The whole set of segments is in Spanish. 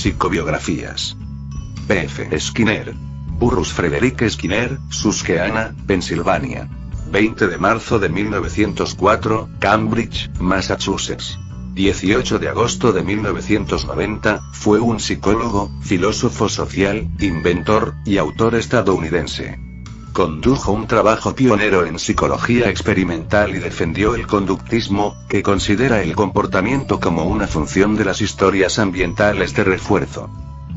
Psicobiografías. P.F. Skinner. Burrus Frederick Skinner, Susquehanna, Pensilvania. 20 de marzo de 1904, Cambridge, Massachusetts. 18 de agosto de 1990, fue un psicólogo, filósofo social, inventor, y autor estadounidense. Condujo un trabajo pionero en psicología experimental y defendió el conductismo, que considera el comportamiento como una función de las historias ambientales de refuerzo.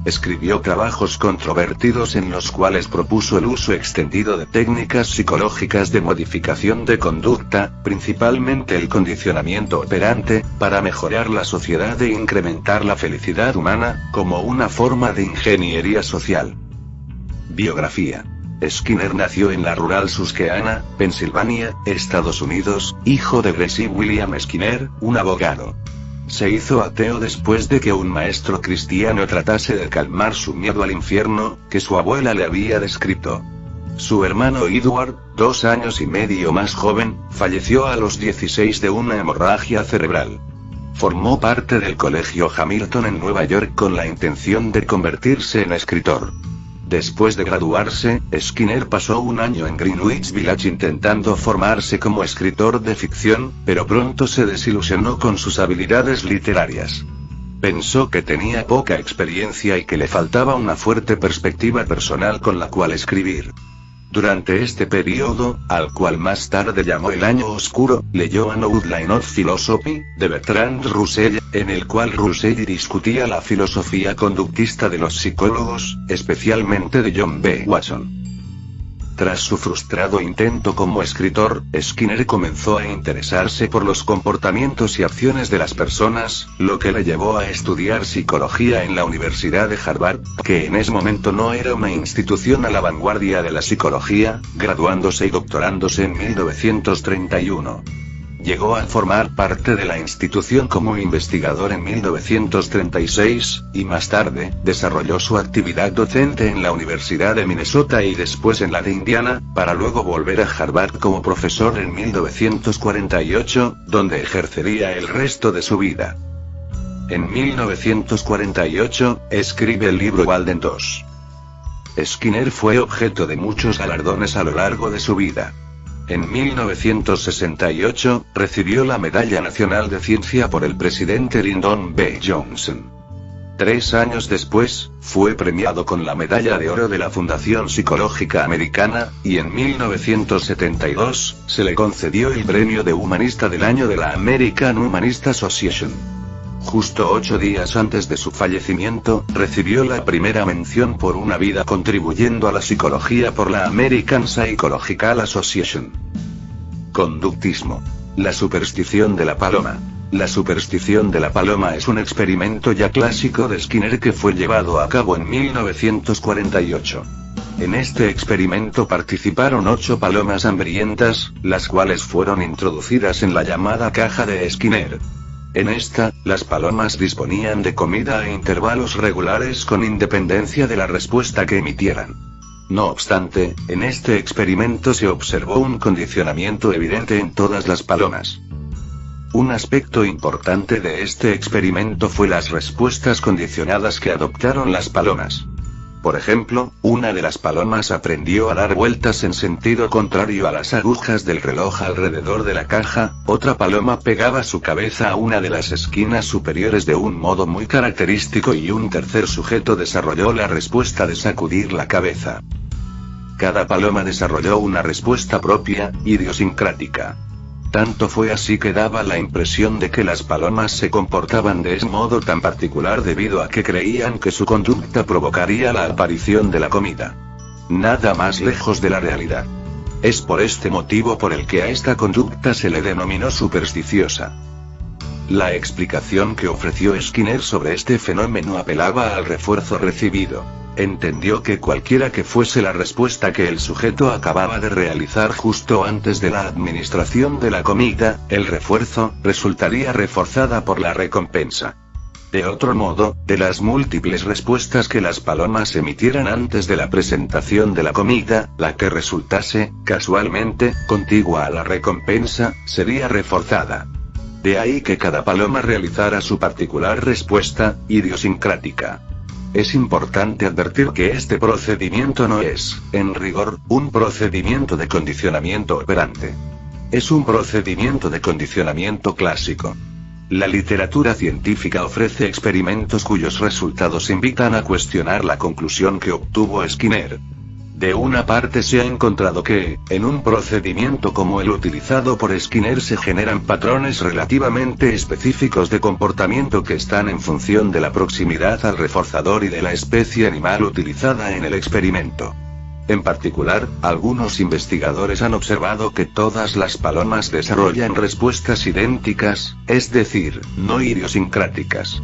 Escribió trabajos controvertidos en los cuales propuso el uso extendido de técnicas psicológicas de modificación de conducta, principalmente el condicionamiento operante, para mejorar la sociedad e incrementar la felicidad humana, como una forma de ingeniería social. Biografía. Skinner nació en la rural Susquehanna, Pensilvania, Estados Unidos, hijo de Grace y William Skinner, un abogado. Se hizo ateo después de que un maestro cristiano tratase de calmar su miedo al infierno, que su abuela le había descrito. Su hermano Edward, 2 años y medio más joven, falleció a los 16 de una hemorragia cerebral. Formó parte del Colegio Hamilton en Nueva York con la intención de convertirse en escritor. Después de graduarse, Skinner pasó un año en Greenwich Village intentando formarse como escritor de ficción, pero pronto se desilusionó con sus habilidades literarias. Pensó que tenía poca experiencia y que le faltaba una fuerte perspectiva personal con la cual escribir. Durante este periodo, al cual más tarde llamó el Año Oscuro, leyó An Outline of Philosophy, de Bertrand Russell, en el cual Russell discutía la filosofía conductista de los psicólogos, especialmente de John B. Watson. Tras su frustrado intento como escritor, Skinner comenzó a interesarse por los comportamientos y acciones de las personas, lo que le llevó a estudiar psicología en la Universidad de Harvard, que en ese momento no era una institución a la vanguardia de la psicología, graduándose y doctorándose en 1931. Llegó a formar parte de la institución como investigador en 1936, y más tarde, desarrolló su actividad docente en la Universidad de Minnesota y después en la de Indiana, para luego volver a Harvard como profesor en 1948, donde ejercería el resto de su vida. En 1948, escribe el libro Walden II. Skinner fue objeto de muchos galardones a lo largo de su vida. En 1968, recibió la Medalla Nacional de Ciencia por el presidente Lyndon B. Johnson. 3 años después, fue premiado con la Medalla de Oro de la Fundación Psicológica Americana, y en 1972, se le concedió el Premio de Humanista del Año de la American Humanist Association. Justo 8 días antes de su fallecimiento, recibió la primera mención por una vida contribuyendo a la psicología por la American Psychological Association. Conductismo. La superstición de la paloma. La superstición de la paloma es un experimento ya clásico de Skinner que fue llevado a cabo en 1948. En este experimento participaron 8 palomas hambrientas, las cuales fueron introducidas en la llamada caja de Skinner. En esta, las palomas disponían de comida a intervalos regulares con independencia de la respuesta que emitieran. No obstante, en este experimento se observó un condicionamiento evidente en todas las palomas. Un aspecto importante de este experimento fue las respuestas condicionadas que adoptaron las palomas. Por ejemplo, una de las palomas aprendió a dar vueltas en sentido contrario a las agujas del reloj alrededor de la caja, otra paloma pegaba su cabeza a una de las esquinas superiores de un modo muy característico y un tercer sujeto desarrolló la respuesta de sacudir la cabeza. Cada paloma desarrolló una respuesta propia, idiosincrática. Tanto fue así que daba la impresión de que las palomas se comportaban de ese modo tan particular debido a que creían que su conducta provocaría la aparición de la comida. Nada más lejos de la realidad. Es por este motivo por el que a esta conducta se le denominó supersticiosa. La explicación que ofreció Skinner sobre este fenómeno apelaba al refuerzo recibido. Entendió que cualquiera que fuese la respuesta que el sujeto acababa de realizar justo antes de la administración de la comida, el refuerzo resultaría reforzada por la recompensa. De otro modo, de las múltiples respuestas que las palomas emitieran antes de la presentación de la comida, la que resultase, casualmente, contigua a la recompensa, sería reforzada. De ahí que cada paloma realizara su particular respuesta, idiosincrática. Es importante advertir que este procedimiento no es, en rigor, un procedimiento de condicionamiento operante. Es un procedimiento de condicionamiento clásico. La literatura científica ofrece experimentos cuyos resultados invitan a cuestionar la conclusión que obtuvo Skinner. De una parte se ha encontrado que, en un procedimiento como el utilizado por Skinner se generan patrones relativamente específicos de comportamiento que están en función de la proximidad al reforzador y de la especie animal utilizada en el experimento. En particular, algunos investigadores han observado que todas las palomas desarrollan respuestas idénticas, es decir, no idiosincráticas.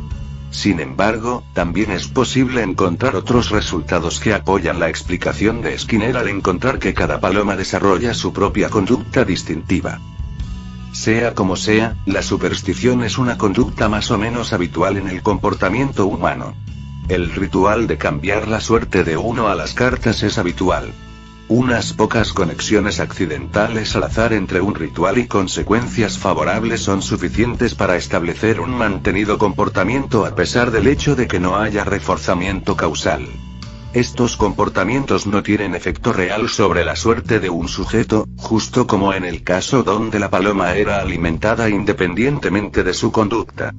Sin embargo, también es posible encontrar otros resultados que apoyan la explicación de Skinner al encontrar que cada paloma desarrolla su propia conducta distintiva. Sea como sea, la superstición es una conducta más o menos habitual en el comportamiento humano. El ritual de cambiar la suerte de uno a las cartas es habitual. Unas pocas conexiones accidentales al azar entre un ritual y consecuencias favorables son suficientes para establecer un mantenido comportamiento a pesar del hecho de que no haya reforzamiento causal. Estos comportamientos no tienen efecto real sobre la suerte de un sujeto, justo como en el caso donde la paloma era alimentada independientemente de su conducta.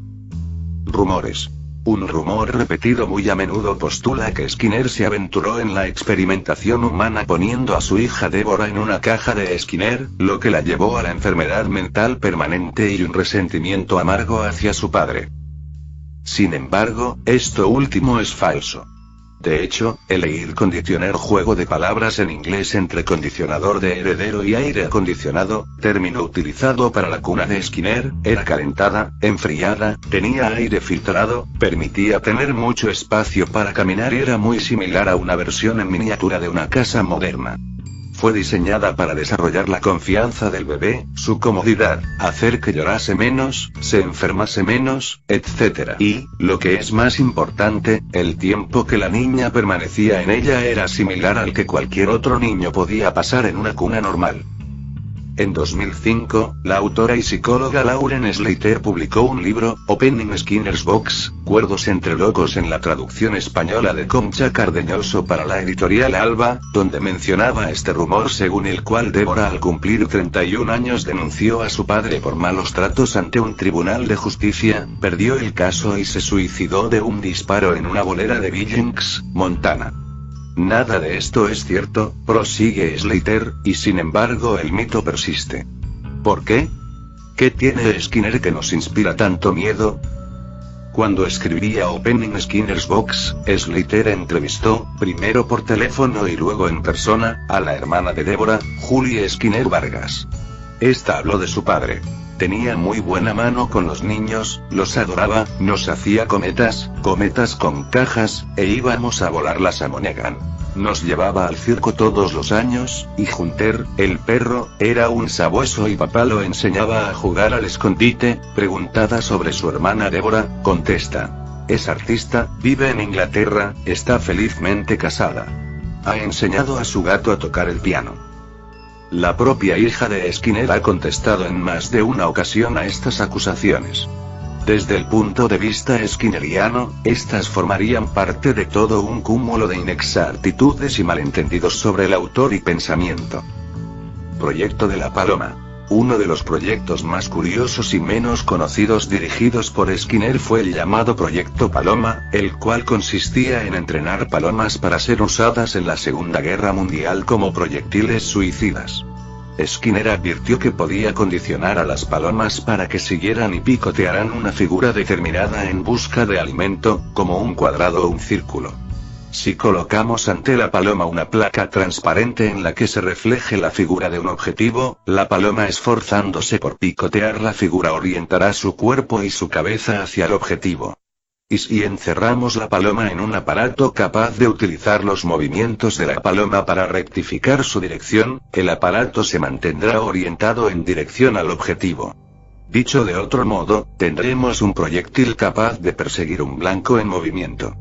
Rumores. Un rumor repetido muy a menudo postula que Skinner se aventuró en la experimentación humana poniendo a su hija Deborah en una caja de Skinner, lo que la llevó a la enfermedad mental permanente y un resentimiento amargo hacia su padre. Sin embargo, esto último es falso. De hecho, el air conditioner, juego de palabras en inglés entre condicionador de heredero y aire acondicionado, término utilizado para la cuna de Skinner, era calentada, enfriada, tenía aire filtrado, permitía tener mucho espacio para caminar y era muy similar a una versión en miniatura de una casa moderna. Fue diseñada para desarrollar la confianza del bebé, su comodidad, hacer que llorase menos, se enfermase menos, etc. Y, lo que es más importante, el tiempo que la niña permanecía en ella era similar al que cualquier otro niño podía pasar en una cuna normal. En 2005, la autora y psicóloga Lauren Slater publicó un libro, Opening Skinner's Box, Cuerdos entre locos en la traducción española de Concha Cardeñoso para la editorial Alba, donde mencionaba este rumor según el cual Deborah al cumplir 31 años denunció a su padre por malos tratos ante un tribunal de justicia, perdió el caso y se suicidó de un disparo en una bolera de Billings, Montana. Nada de esto es cierto, prosigue Slater, y sin embargo el mito persiste. ¿Por qué? ¿Qué tiene Skinner que nos inspira tanto miedo? Cuando escribía Opening Skinner's Box, Slater entrevistó, primero por teléfono y luego en persona, a la hermana de Deborah, Julie Skinner Vargas. Esta habló de su padre. Tenía muy buena mano con los niños, los adoraba, nos hacía cometas con cajas, e íbamos a volarlas a Monaghan. Nos llevaba al circo todos los años, y Hunter, el perro, era un sabueso y papá lo enseñaba a jugar al escondite. Preguntada sobre su hermana Deborah, contesta: es artista, vive en Inglaterra, está felizmente casada. Ha enseñado a su gato a tocar el piano. La propia hija de Skinner ha contestado en más de una ocasión a estas acusaciones. Desde el punto de vista skinneriano, estas formarían parte de todo un cúmulo de inexactitudes y malentendidos sobre el autor y pensamiento. Proyecto de la Paloma. Uno de los proyectos más curiosos y menos conocidos dirigidos por Skinner fue el llamado Proyecto Paloma, el cual consistía en entrenar palomas para ser usadas en la Segunda Guerra Mundial como proyectiles suicidas. Skinner advirtió que podía condicionar a las palomas para que siguieran y picotearan una figura determinada en busca de alimento, como un cuadrado o un círculo. Si colocamos ante la paloma una placa transparente en la que se refleje la figura de un objetivo, la paloma esforzándose por picotear la figura orientará su cuerpo y su cabeza hacia el objetivo. Y si encerramos la paloma en un aparato capaz de utilizar los movimientos de la paloma para rectificar su dirección, el aparato se mantendrá orientado en dirección al objetivo. Dicho de otro modo, tendremos un proyectil capaz de perseguir un blanco en movimiento.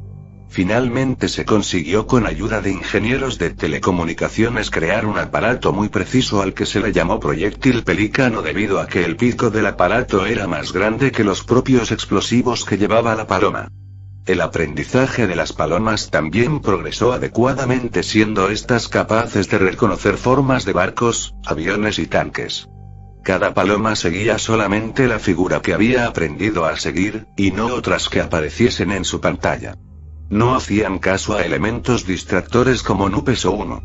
Finalmente se consiguió con ayuda de ingenieros de telecomunicaciones crear un aparato muy preciso al que se le llamó proyectil pelícano debido a que el pico del aparato era más grande que los propios explosivos que llevaba la paloma. El aprendizaje de las palomas también progresó adecuadamente, siendo estas capaces de reconocer formas de barcos, aviones y tanques. Cada paloma seguía solamente la figura que había aprendido a seguir, y no otras que apareciesen en su pantalla. No hacían caso a elementos distractores como nubes o humo.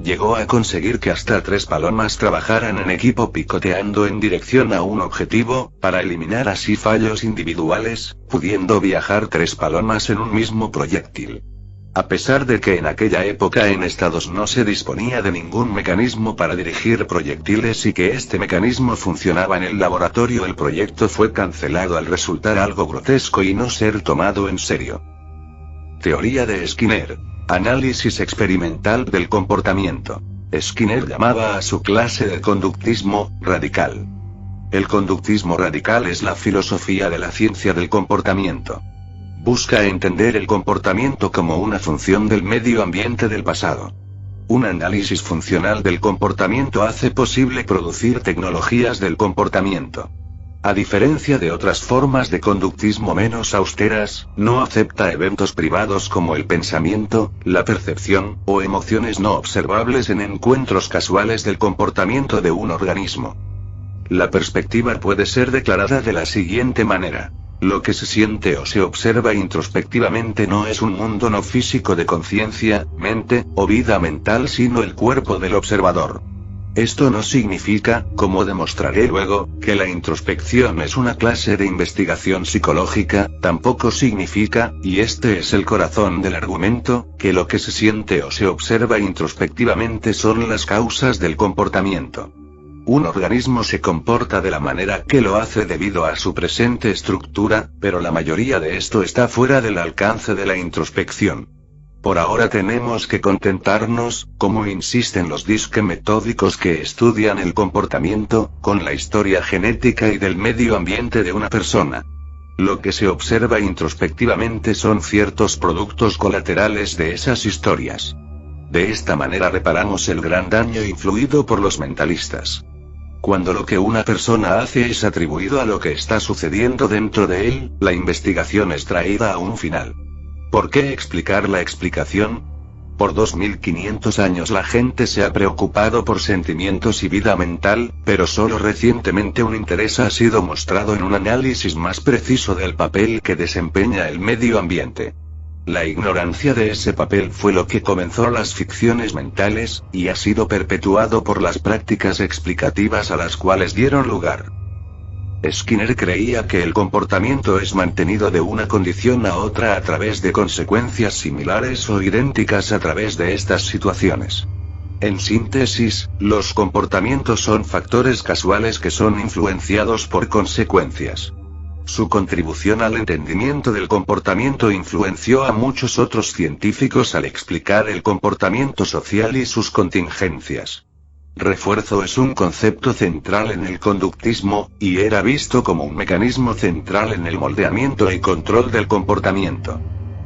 Llegó a conseguir que hasta 3 palomas trabajaran en equipo picoteando en dirección a un objetivo, para eliminar así fallos individuales, pudiendo viajar 3 palomas en un mismo proyectil. A pesar de que en aquella época en Estados no se disponía de ningún mecanismo para dirigir proyectiles y que este mecanismo funcionaba en el laboratorio, el proyecto fue cancelado al resultar algo grotesco y no ser tomado en serio. Teoría de Skinner. Análisis experimental del comportamiento. Skinner llamaba a su clase de conductismo radical. El conductismo radical es la filosofía de la ciencia del comportamiento. Busca entender el comportamiento como una función del medio ambiente del pasado. Un análisis funcional del comportamiento hace posible producir tecnologías del comportamiento. A diferencia de otras formas de conductismo menos austeras, no acepta eventos privados como el pensamiento, la percepción, o emociones no observables en encuentros casuales del comportamiento de un organismo. La perspectiva puede ser declarada de la siguiente manera. Lo que se siente o se observa introspectivamente no es un mundo no físico de conciencia, mente, o vida mental, sino el cuerpo del observador. Esto no significa, como demostraré luego, que la introspección es una clase de investigación psicológica, tampoco significa, y este es el corazón del argumento, que lo que se siente o se observa introspectivamente son las causas del comportamiento. Un organismo se comporta de la manera que lo hace debido a su presente estructura, pero la mayoría de esto está fuera del alcance de la introspección. Por ahora tenemos que contentarnos, como insisten los disque metódicos que estudian el comportamiento, con la historia genética y del medio ambiente de una persona. Lo que se observa introspectivamente son ciertos productos colaterales de esas historias. De esta manera reparamos el gran daño influido por los mentalistas. Cuando lo que una persona hace es atribuido a lo que está sucediendo dentro de él, la investigación es traída a un final. ¿Por qué explicar la explicación? Por 2500 años la gente se ha preocupado por sentimientos y vida mental, pero solo recientemente un interés ha sido mostrado en un análisis más preciso del papel que desempeña el medio ambiente. La ignorancia de ese papel fue lo que comenzó las ficciones mentales, y ha sido perpetuado por las prácticas explicativas a las cuales dieron lugar. Skinner creía que el comportamiento es mantenido de una condición a otra a través de consecuencias similares o idénticas a través de estas situaciones. En síntesis, los comportamientos son factores casuales que son influenciados por consecuencias. Su contribución al entendimiento del comportamiento influenció a muchos otros científicos al explicar el comportamiento social y sus contingencias. Refuerzo es un concepto central en el conductismo, y era visto como un mecanismo central en el moldeamiento y control del comportamiento.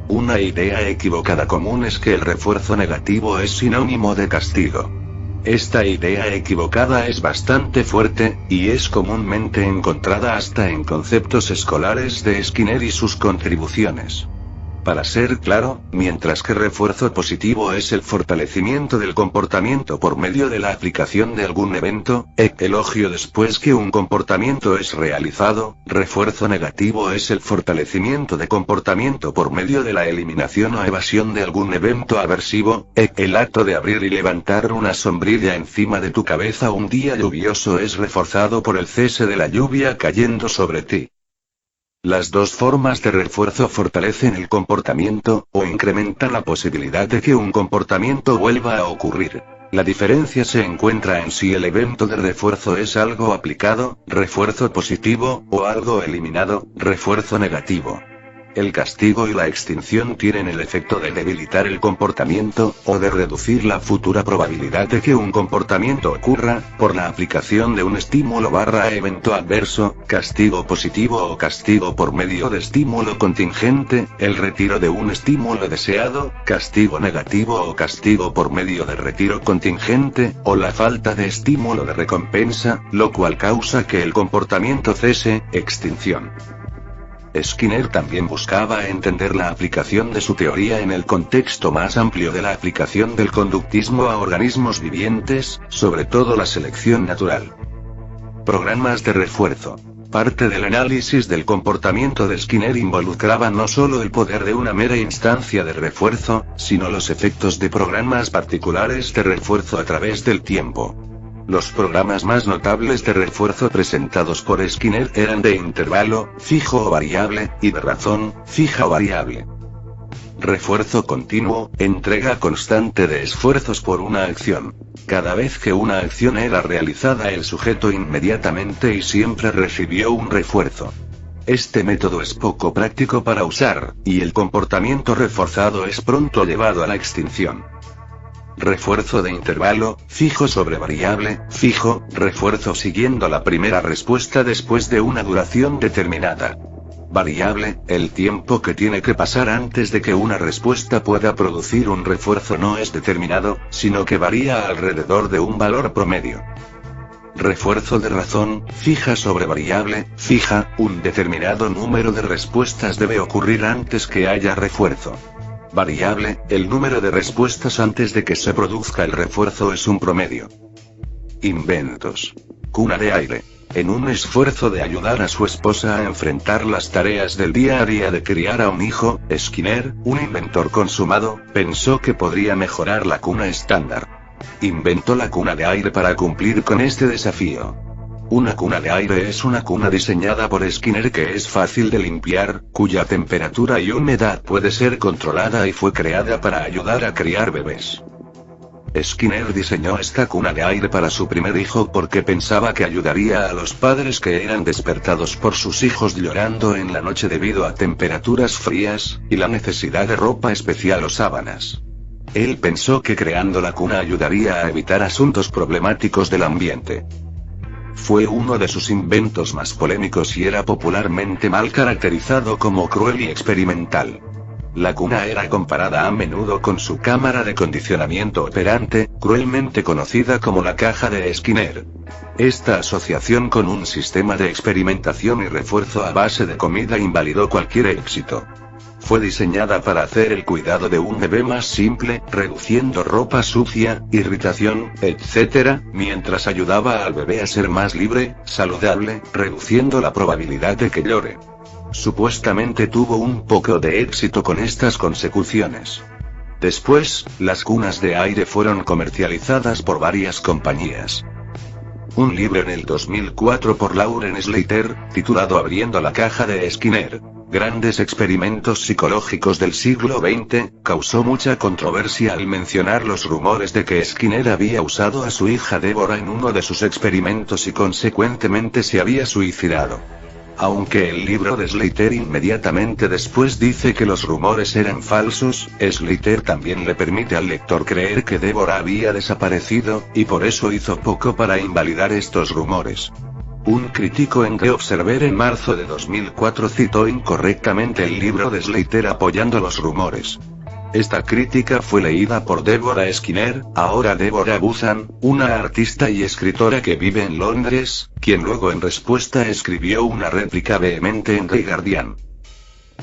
Una idea equivocada común es que el refuerzo negativo es sinónimo de castigo. Esta idea equivocada es bastante fuerte, y es comúnmente encontrada hasta en conceptos escolares de Skinner y sus contribuciones. Para ser claro, mientras que refuerzo positivo es el fortalecimiento del comportamiento por medio de la aplicación de algún evento, elogio después que un comportamiento es realizado, refuerzo negativo es el fortalecimiento de comportamiento por medio de la eliminación o evasión de algún evento aversivo, el acto de abrir y levantar una sombrilla encima de tu cabeza un día lluvioso es reforzado por el cese de la lluvia cayendo sobre ti. Las dos formas de refuerzo fortalecen el comportamiento, o incrementan la posibilidad de que un comportamiento vuelva a ocurrir. La diferencia se encuentra en si el evento de refuerzo es algo aplicado, refuerzo positivo, o algo eliminado, refuerzo negativo. El castigo y la extinción tienen el efecto de debilitar el comportamiento, o de reducir la futura probabilidad de que un comportamiento ocurra, por la aplicación de un estímulo/evento adverso, castigo positivo o castigo por medio de estímulo contingente, el retiro de un estímulo deseado, castigo negativo o castigo por medio de retiro contingente, o la falta de estímulo de recompensa, lo cual causa que el comportamiento cese, extinción. Skinner también buscaba entender la aplicación de su teoría en el contexto más amplio de la aplicación del conductismo a organismos vivientes, sobre todo la selección natural. Programas de refuerzo. Parte del análisis del comportamiento de Skinner involucraba no solo el poder de una mera instancia de refuerzo, sino los efectos de programas particulares de refuerzo a través del tiempo. Los programas más notables de refuerzo presentados por Skinner eran de intervalo, fijo o variable, y de razón, fija o variable. Refuerzo continuo, entrega constante de esfuerzos por una acción. Cada vez que una acción era realizada, el sujeto inmediatamente y siempre recibió un refuerzo. Este método es poco práctico para usar, y el comportamiento reforzado es pronto llevado a la extinción. Refuerzo de intervalo, fijo sobre variable, fijo, refuerzo siguiendo la primera respuesta después de una duración determinada. Variable, el tiempo que tiene que pasar antes de que una respuesta pueda producir un refuerzo no es determinado, sino que varía alrededor de un valor promedio. Refuerzo de razón, fija sobre variable, fija, un determinado número de respuestas debe ocurrir antes que haya refuerzo. Variable, el número de respuestas antes de que se produzca el refuerzo es un promedio. Inventos. Cuna de aire. En un esfuerzo de ayudar a su esposa a enfrentar las tareas del día a día de criar a un hijo, Skinner, un inventor consumado, pensó que podría mejorar la cuna estándar. Inventó la cuna de aire para cumplir con este desafío. Una cuna de aire es una cuna diseñada por Skinner que es fácil de limpiar, cuya temperatura y humedad puede ser controlada y fue creada para ayudar a criar bebés. Skinner diseñó esta cuna de aire para su primer hijo porque pensaba que ayudaría a los padres que eran despertados por sus hijos llorando en la noche debido a temperaturas frías, y la necesidad de ropa especial o sábanas. Él pensó que creando la cuna ayudaría a evitar asuntos problemáticos del ambiente. Fue uno de sus inventos más polémicos y era popularmente mal caracterizado como cruel y experimental. La cuna era comparada a menudo con su cámara de condicionamiento operante, cruelmente conocida como la caja de Skinner. Esta asociación con un sistema de experimentación y refuerzo a base de comida invalidó cualquier éxito. Fue diseñada para hacer el cuidado de un bebé más simple, reduciendo ropa sucia, irritación, etc., mientras ayudaba al bebé a ser más libre, saludable, reduciendo la probabilidad de que llore. Supuestamente tuvo un poco de éxito con estas consecuciones. Después, las cunas de aire fueron comercializadas por varias compañías. Un libro en el 2004 por Lauren Slater, titulado Abriendo la caja de Skinner, Grandes experimentos psicológicos del siglo XX, causó mucha controversia al mencionar los rumores de que Skinner había usado a su hija Deborah en uno de sus experimentos y consecuentemente se había suicidado. Aunque el libro de Slater inmediatamente después dice que los rumores eran falsos, Slater también le permite al lector creer que Deborah había desaparecido, y por eso hizo poco para invalidar estos rumores. Un crítico en The Observer en marzo de 2004 citó incorrectamente el libro de Slater apoyando los rumores. Esta crítica fue leída por Deborah Skinner, ahora Deborah Buzan, una artista y escritora que vive en Londres, quien luego en respuesta escribió una réplica vehemente en The Guardian.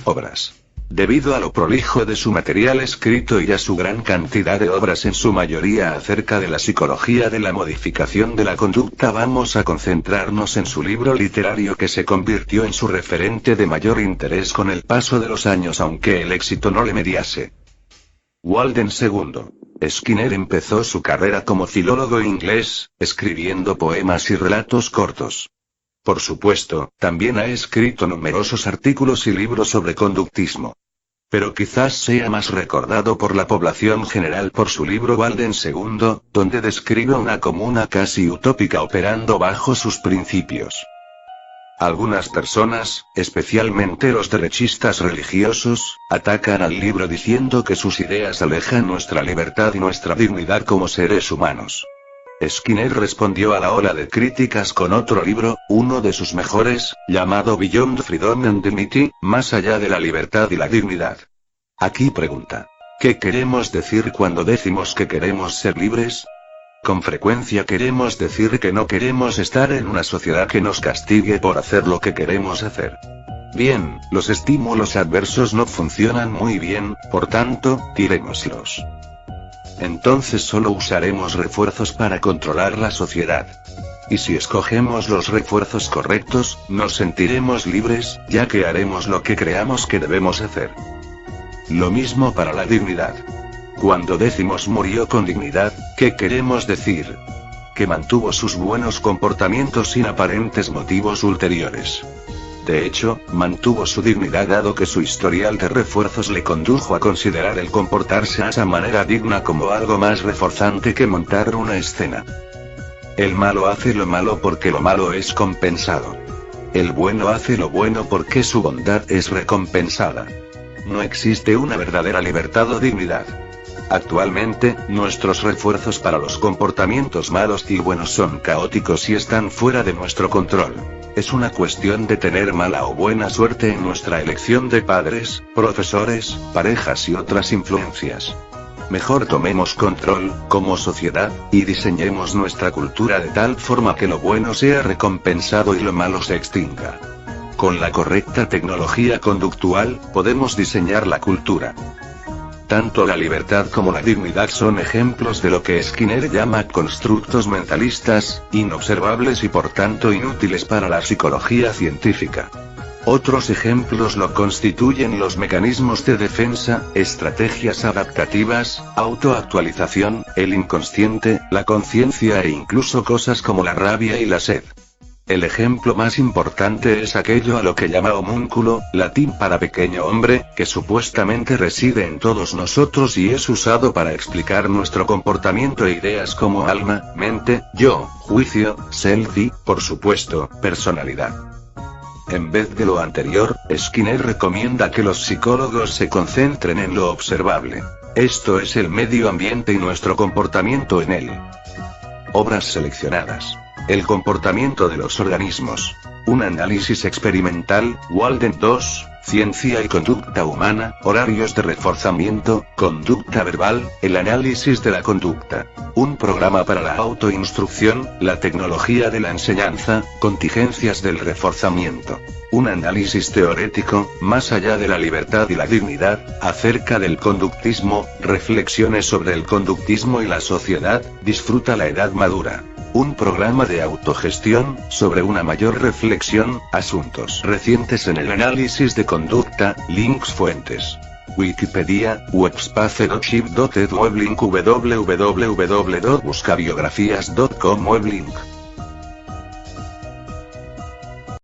Obras. Debido a lo prolijo de su material escrito y a su gran cantidad de obras en su mayoría acerca de la psicología de la modificación de la conducta, vamos a concentrarnos en su libro literario que se convirtió en su referente de mayor interés con el paso de los años aunque el éxito no le mediase. Walden II. Skinner empezó su carrera como filólogo inglés, escribiendo poemas y relatos cortos. Por supuesto, también ha escrito numerosos artículos y libros sobre conductismo. Pero quizás sea más recordado por la población general por su libro Walden II, donde describe una comuna casi utópica operando bajo sus principios. Algunas personas, especialmente los derechistas religiosos, atacan al libro diciendo que sus ideas alejan nuestra libertad y nuestra dignidad como seres humanos. Skinner respondió a la ola de críticas con otro libro, uno de sus mejores, llamado Beyond Freedom and Dignity, Más allá de la libertad y la dignidad. Aquí pregunta: ¿qué queremos decir cuando decimos que queremos ser libres? Con frecuencia queremos decir que no queremos estar en una sociedad que nos castigue por hacer lo que queremos hacer. Bien, los estímulos adversos no funcionan muy bien, por tanto, tirémoslos. Entonces solo usaremos refuerzos para controlar la sociedad. Y si escogemos los refuerzos correctos, nos sentiremos libres, ya que haremos lo que creamos que debemos hacer. Lo mismo para la dignidad. Cuando decimos murió con dignidad, ¿qué queremos decir? Que mantuvo sus buenos comportamientos sin aparentes motivos ulteriores. De hecho, mantuvo su dignidad dado que su historial de refuerzos le condujo a considerar el comportarse a esa manera digna como algo más reforzante que montar una escena. El malo hace lo malo porque lo malo es compensado. El bueno hace lo bueno porque su bondad es recompensada. No existe una verdadera libertad o dignidad. Actualmente, nuestros refuerzos para los comportamientos malos y buenos son caóticos y están fuera de nuestro control. Es una cuestión de tener mala o buena suerte en nuestra elección de padres, profesores, parejas y otras influencias. Mejor tomemos control, como sociedad, y diseñemos nuestra cultura de tal forma que lo bueno sea recompensado y lo malo se extinga. Con la correcta tecnología conductual, podemos diseñar la cultura. Tanto la libertad como la dignidad son ejemplos de lo que Skinner llama constructos mentalistas, inobservables y por tanto inútiles para la psicología científica. Otros ejemplos lo constituyen los mecanismos de defensa, estrategias adaptativas, autoactualización, el inconsciente, la conciencia e incluso cosas como la rabia y la sed. El ejemplo más importante es aquello a lo que llama homúnculo, latín para pequeño hombre, que supuestamente reside en todos nosotros y es usado para explicar nuestro comportamiento e ideas como alma, mente, yo, juicio, self y, por supuesto, personalidad. En vez de lo anterior, Skinner recomienda que los psicólogos se concentren en lo observable. Esto es el medio ambiente y nuestro comportamiento en él. Obras seleccionadas. El comportamiento de los organismos. Un análisis experimental, Walden 2, Ciencia y conducta humana, horarios de reforzamiento, conducta verbal, el análisis de la conducta. Un programa para la autoinstrucción, la tecnología de la enseñanza, contingencias del reforzamiento. Un análisis teórico, más allá de la libertad y la dignidad, acerca del conductismo, reflexiones sobre el conductismo y la sociedad, disfruta la edad madura. Un programa de autogestión, sobre una mayor reflexión, asuntos recientes en el análisis de conducta, links fuentes. Wikipedia, webspace.ship.ed weblink www.buscabiografías.com weblink